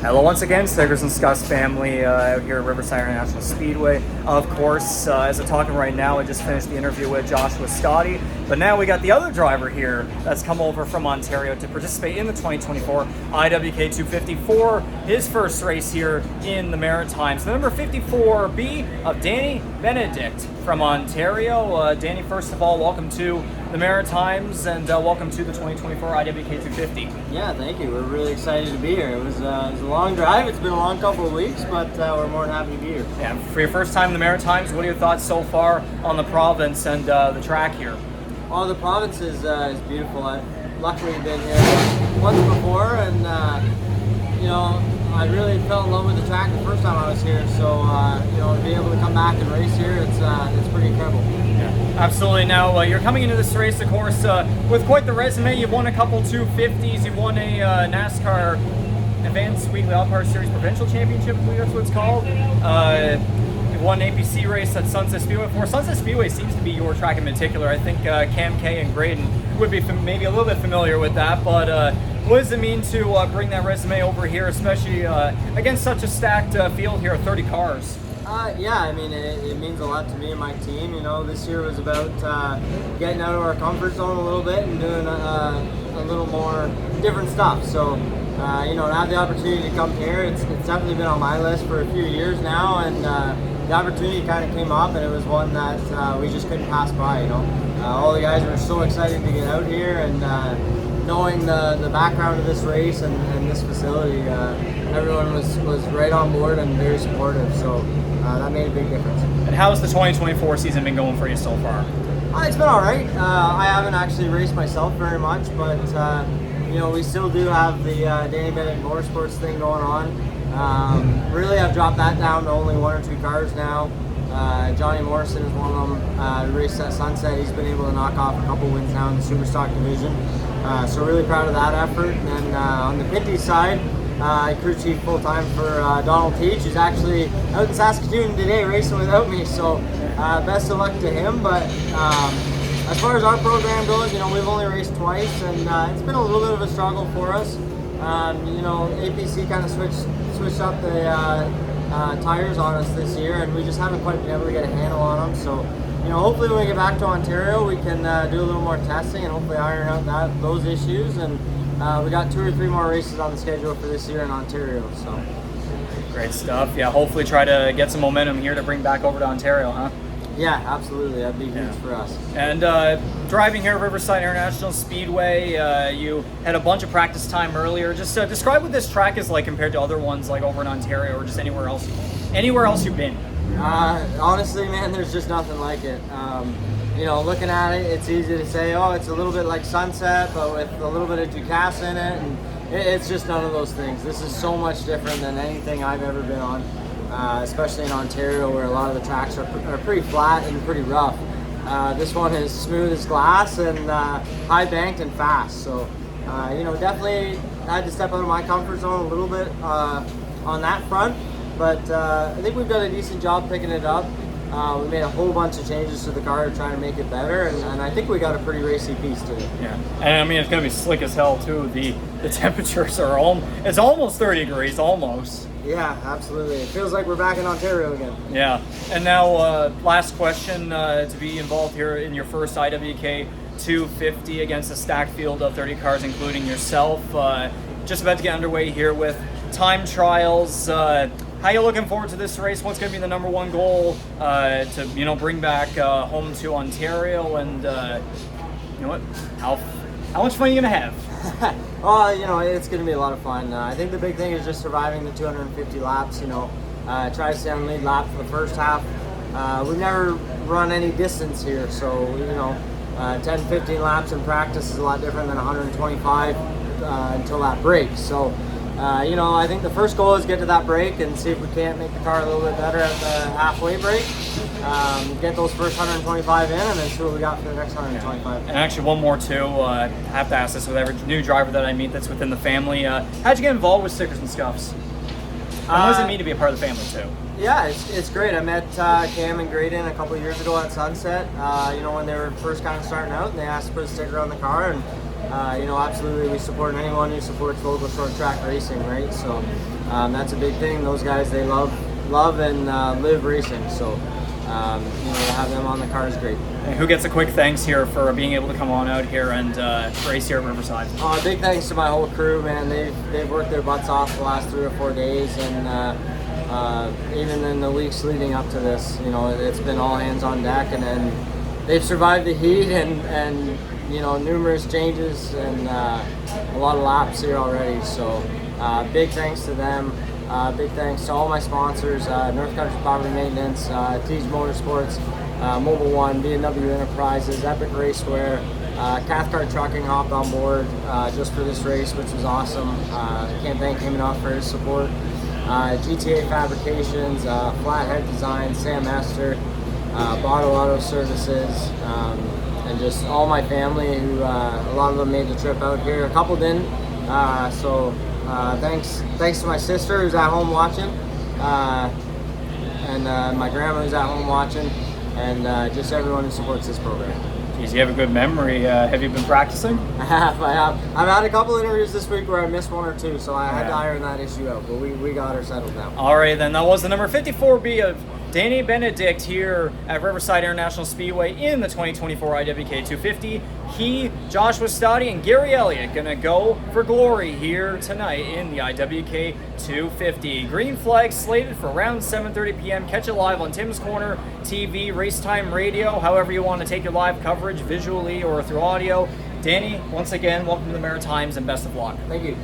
Hello once again, Stickers and Scuffs family out here at Riverside International Speedway. Of course, as I'm talking right now, I just finished the interview with Joshua Scotty, but now we got the other driver here that's come over from Ontario to participate in the 2024 IWK 250 for his first race here in the Maritimes. The number 54B of Danny Benedict from Ontario. Danny, first of all, welcome to the Maritimes and welcome to the 2024 IWK 250. Yeah, thank you. We're really excited to be here. It was a long drive. It's been a long couple of weeks, but we're more than happy to be here. Yeah, for your first time in the Maritimes, what are your thoughts so far on the province and the track here? Oh, the province is beautiful. I've luckily been here once before, and I really fell in love with the track the first time I was here. So to be able to come back and race here, it's pretty incredible. Yeah, absolutely. Now you're coming into this race, of course, with quite the resume. You've won a couple 250s. You've won a NASCAR Advanced Weekly All-Power Series Provincial Championship, I believe that's what it's called. You've won an APC race at Sunset Speedway before. Sunset Speedway seems to be your track in particular. I think Cam K and Graydon would be maybe a little bit familiar with that, but what does it mean to bring that resume over here, especially against such a stacked field here of 30 cars? Yeah, I mean, it means a lot to me and my team. This year was about getting out of our comfort zone a little bit and doing a little more different stuff. So, to have the opportunity to come here, it's definitely been on my list for a few years now, and the opportunity kind of came up, and it was one that we just couldn't pass by. All the guys were so excited to get out here, and knowing the background of this race and this facility, everyone was right on board and very supportive. So that made a big difference. And how's the 2024 season been going for you so far? It's been all right. I haven't actually raced myself very much, but we still do have the Danny Benedict Motorsports thing going on. Really, I've dropped that down to only one or two cars now. Johnny Morrison is one of them. Raced at Sunset. He's been able to knock off a couple wins now in the Superstock division. So really proud of that effort. And then on the Pinty side, I crew chief full time for Donald Teach, who's actually out in Saskatoon today racing without me. So best of luck to him. But as far as our program goes, we've only raced twice, and it's been a little bit of a struggle for us. APC kind of switched up the tires on us this year, and we just haven't quite been able to get a handle on them. So, hopefully when we get back to Ontario, we can do a little more testing and hopefully iron out those issues. And we got 2 or 3 more races on the schedule for this year in Ontario. So great stuff. Yeah, hopefully try to get some momentum here to bring back over to Ontario, huh? Yeah, absolutely. That'd be huge for us. And driving here at Riverside International Speedway, you had a bunch of practice time earlier. Just describe what this track is like compared to other ones like over in Ontario or just anywhere else you've been. Honestly, man, there's just nothing like it. Looking at it, it's easy to say, oh, it's a little bit like Sunset, but with a little bit of Ducasse in it, and it's just none of those things. This is so much different than anything I've ever been on. Especially in Ontario, where a lot of the tracks are pretty flat and pretty rough. This one is smooth as glass and high banked and fast. So, definitely had to step out of my comfort zone a little bit on that front. But I think we've done a decent job picking it up. We made a whole bunch of changes to the car to try to make it better, and I think we got a pretty racy piece today. Yeah, and I mean, it's going to be slick as hell too. The temperatures are it's almost 30 degrees, almost. Yeah, absolutely. It feels like we're back in Ontario again. Yeah, and now last question, to be involved here in your first IWK 250 against a stacked field of 30 cars, including yourself. Just about to get underway here with time trials. How are you looking forward to this race? What's going to be the number one goal to bring back home to Ontario? And what? How much fun are you going to have? It's going to be a lot of fun. I think the big thing is just surviving the 250 laps. Try to stay on lead lap for the first half. We've never run any distance here, so 10, 15 laps in practice is a lot different than 125 until that break. So. I think the first goal is get to that break and see if we can't make the car a little bit better at the halfway break. Get those first 125 in, and then see what we got for the next 125. And actually, one more too. I have to ask this with every new driver that I meet that's within the family. How'd you get involved with Stickers and Scuffs? And what does it mean to be a part of the family too? Yeah, it's great. I met Cam and Graydon a couple of years ago at Sunset. When they were first kind of starting out, and they asked to put a sticker on the car, and absolutely we support anyone who supports local short track racing, right? So that's a big thing. Those guys, they love and live racing. So to have them on the car is great. And who gets a quick thanks here for being able to come on out here and race here at Riverside? Big thanks to my whole crew, man. They've worked their butts off the last 3 or 4 days, and even in the weeks leading up to this, it's been all hands on deck, and then they've survived the heat and numerous changes and a lot of laps here already. So big thanks to them. Big thanks to all my sponsors, North Country Property Maintenance, Tees Motorsports, Mobile One, B&W Enterprises, Epic Racewear, Cathcart Trucking hopped on board just for this race, which was awesome. Can't thank him enough for his support. GTA Fabrications, Flathead Design, Sam Esther, Bottle Auto Services, and just all my family who, a lot of them made the trip out here. A couple didn't, thanks to my sister who's at home watching, and my grandma who's at home watching, and just everyone who supports this program. Geez, you have a good memory. Have you been practicing? I have. I've had a couple interviews this week where I missed 1 or 2, so I had to iron that issue out, but we got her settled now. All right, then. That was the number 54B of Danny Benedict here at Riverside International Speedway in the 2024 IWK 250. He, Joshua Stoddy, and Gary Elliott gonna go for glory here tonight in the IWK 250. Green flag slated for around 7:30 p.m. Catch it live on Tim's Corner TV, Racetime Radio, however you want to take your live coverage, visually or through audio. Danny, once again, welcome to the Maritimes and best of luck. Thank you.